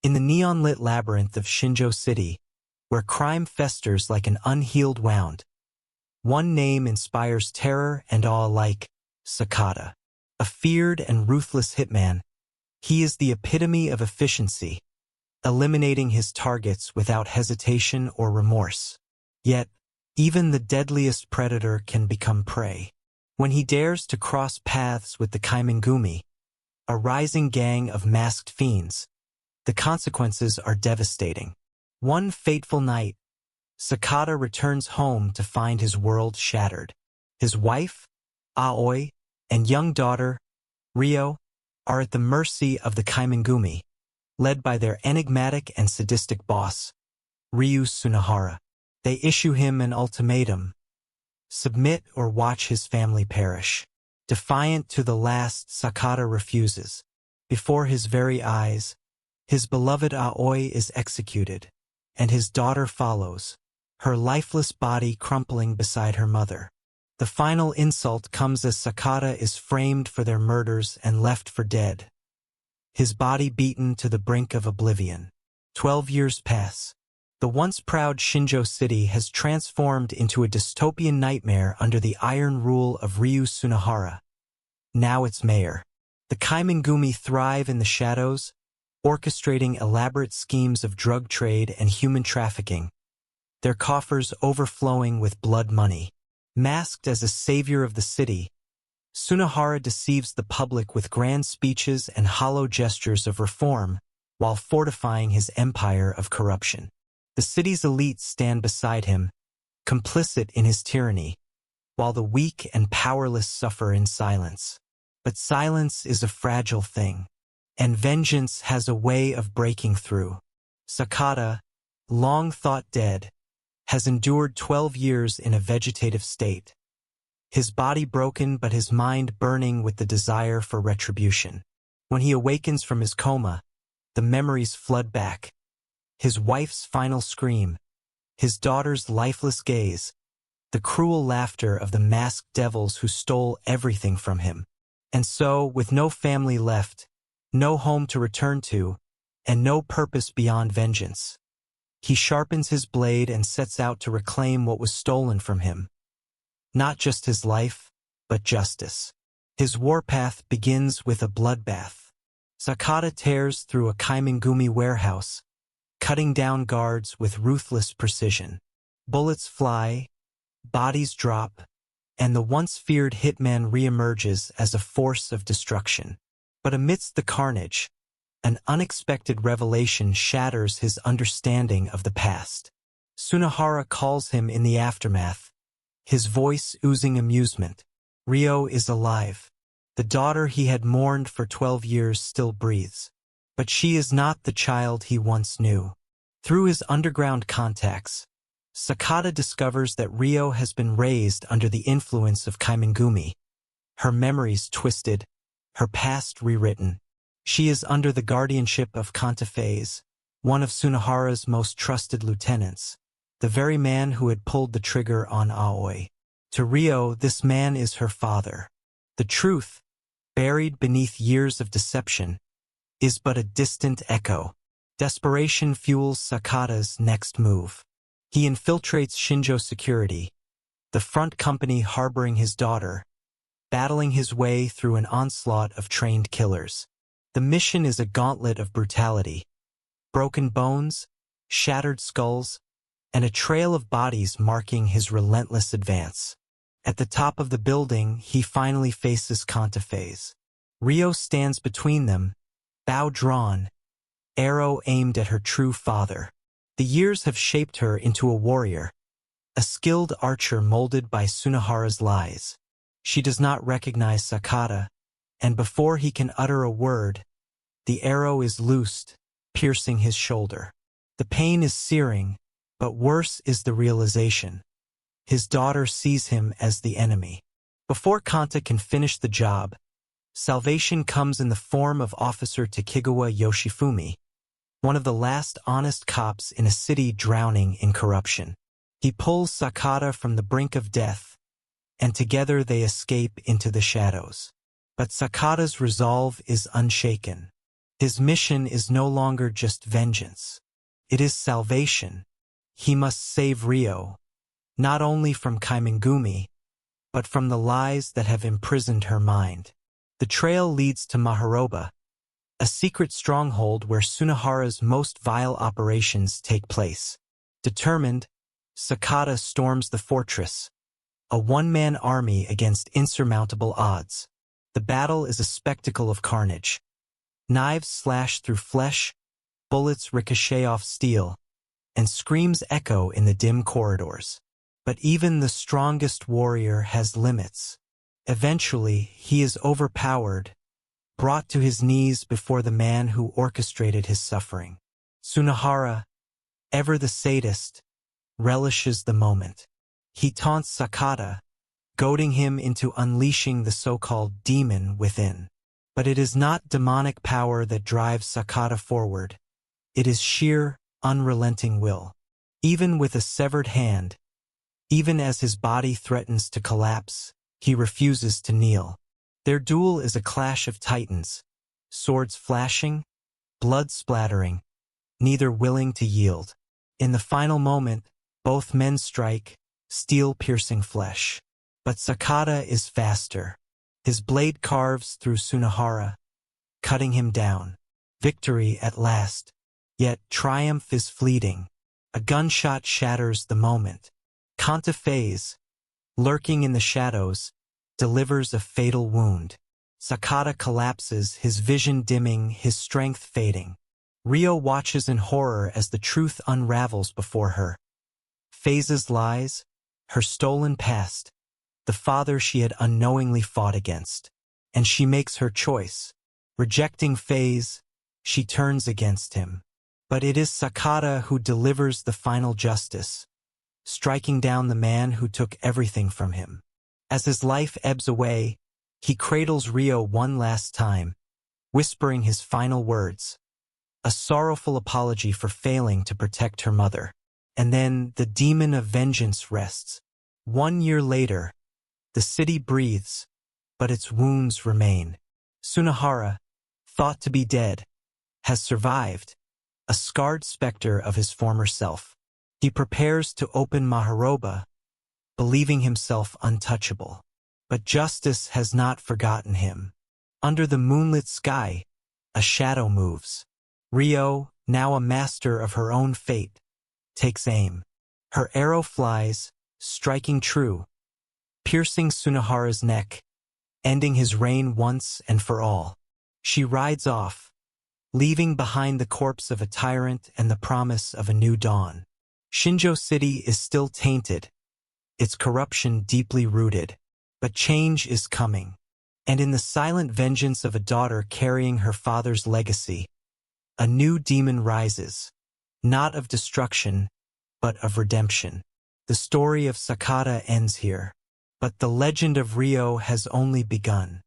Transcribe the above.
In the neon-lit labyrinth of Shinjo City, where crime festers like an unhealed wound, one name inspires terror and awe alike: Sakata. A feared and ruthless hitman, he is the epitome of efficiency, eliminating his targets without hesitation or remorse. Yet, even the deadliest predator can become prey. When he dares to cross paths with the Kimen-gumi, a rising gang of masked fiends, the consequences are devastating. One fateful night, Sakata returns home to find his world shattered. His wife, Aoi, and young daughter, Ryo, are at the mercy of the Kimen-gumi, led by their enigmatic and sadistic boss, Ryu Tsunehara. They issue him an ultimatum: submit or watch his family perish. Defiant to the last, Sakata refuses. Before his very eyes, his beloved Aoi is executed, and his daughter follows, her lifeless body crumpling beside her mother. The final insult comes as Sakata is framed for their murders and left for dead, his body beaten to the brink of oblivion. 12 years pass. The once proud Shinjo City has transformed into a dystopian nightmare under the iron rule of Ryu Tsunehara, now its mayor. The Kimen-gumi thrive in the shadows, orchestrating elaborate schemes of drug trade and human trafficking, their coffers overflowing with blood money. Masked as a savior of the city, Tsunehara deceives the public with grand speeches and hollow gestures of reform while fortifying his empire of corruption. The city's elites stand beside him, complicit in his tyranny, while the weak and powerless suffer in silence. But silence is a fragile thing, and vengeance has a way of breaking through. Sakata, long thought dead, has endured 12 years in a vegetative state, his body broken but his mind burning with the desire for retribution. When he awakens from his coma, the memories flood back. His wife's final scream, his daughter's lifeless gaze, the cruel laughter of the masked devils who stole everything from him. And so, with no family left, no home to return to, and no purpose beyond vengeance, he sharpens his blade and sets out to reclaim what was stolen from him. Not just his life, but justice. His warpath begins with a bloodbath. Sakata tears through a Kimen-gumi warehouse, cutting down guards with ruthless precision. Bullets fly, bodies drop, and the once feared hitman reemerges as a force of destruction. But amidst the carnage, an unexpected revelation shatters his understanding of the past. Tsunehara calls him in the aftermath, his voice oozing amusement. Ryo is alive. The daughter he had mourned for 12 years still breathes. But she is not the child he once knew. Through his underground contacts, Sakata discovers that Ryo has been raised under the influence of Kimen-gumi. Her memories twisted, her past rewritten. She is under the guardianship of Kantafes, one of Tsunehara's most trusted lieutenants, the very man who had pulled the trigger on Aoi. To Ryo, this man is her father. The truth, buried beneath years of deception, is but a distant echo. Desperation fuels Sakata's next move. He infiltrates Shinjo Security, the front company harboring his daughter, battling his way through an onslaught of trained killers. The mission is a gauntlet of brutality. Broken bones, shattered skulls, and a trail of bodies marking his relentless advance. At the top of the building, he finally faces Kantafes. Ryo stands between them, bow drawn, arrow aimed at her true father. The years have shaped her into a warrior, a skilled archer molded by Tsunehara's lies. She does not recognize Sakata, and before he can utter a word, the arrow is loosed, piercing his shoulder. The pain is searing, but worse is the realization. His daughter sees him as the enemy. Before Kanta can finish the job, salvation comes in the form of Officer Takigawa Yoshifumi, one of the last honest cops in a city drowning in corruption. He pulls Sakata from the brink of death, and together they escape into the shadows. But Sakata's resolve is unshaken. His mission is no longer just vengeance. It is salvation. He must save Ryo, not only from Kimen-gumi, but from the lies that have imprisoned her mind. The trail leads to Maharoba, a secret stronghold where Sunahara's most vile operations take place. Determined, Sakata storms the fortress, a one-man army against insurmountable odds. The battle is a spectacle of carnage. Knives slash through flesh, bullets ricochet off steel, and screams echo in the dim corridors. But even the strongest warrior has limits. Eventually, he is overpowered, brought to his knees before the man who orchestrated his suffering. Sunahara, ever the sadist, relishes the moment. He taunts Sakata, goading him into unleashing the so-called demon within. But it is not demonic power that drives Sakata forward. It is sheer, unrelenting will. Even with a severed hand, even as his body threatens to collapse, he refuses to kneel. Their duel is a clash of titans, swords flashing, blood splattering, neither willing to yield. In the final moment, both men strike, steel piercing flesh. But Sakata is faster. His blade carves through Sunahara, cutting him down. Victory at last. Yet triumph is fleeting. A gunshot shatters the moment. Kanta-phase, lurking in the shadows, delivers a fatal wound. Sakata collapses, his vision dimming, his strength fading. Ryo watches in horror as the truth unravels before her. Phase's lies, her stolen past, the father she had unknowingly fought against. And she makes her choice. Rejecting Phase, she turns against him. But it is Sakata who delivers the final justice, striking down the man who took everything from him. As his life ebbs away, he cradles Ryo one last time, whispering his final words, a sorrowful apology for failing to protect her mother. And then the demon of vengeance rests. 1 year later, the city breathes, but its wounds remain. Sunahara, thought to be dead, has survived, a scarred specter of his former self. He prepares to open Maharoba, believing himself untouchable. But justice has not forgotten him. Under the moonlit sky, a shadow moves. Ryo, now a master of her own fate, takes aim. Her arrow flies, striking true, piercing Sunahara's neck, ending his reign once and for all. She rides off, leaving behind the corpse of a tyrant and the promise of a new dawn. Shinjo City is still tainted, its corruption deeply rooted, but change is coming. And in the silent vengeance of a daughter carrying her father's legacy, a new demon rises, not of destruction, but of redemption. The story of Sakata ends here, but the legend of Ryo has only begun.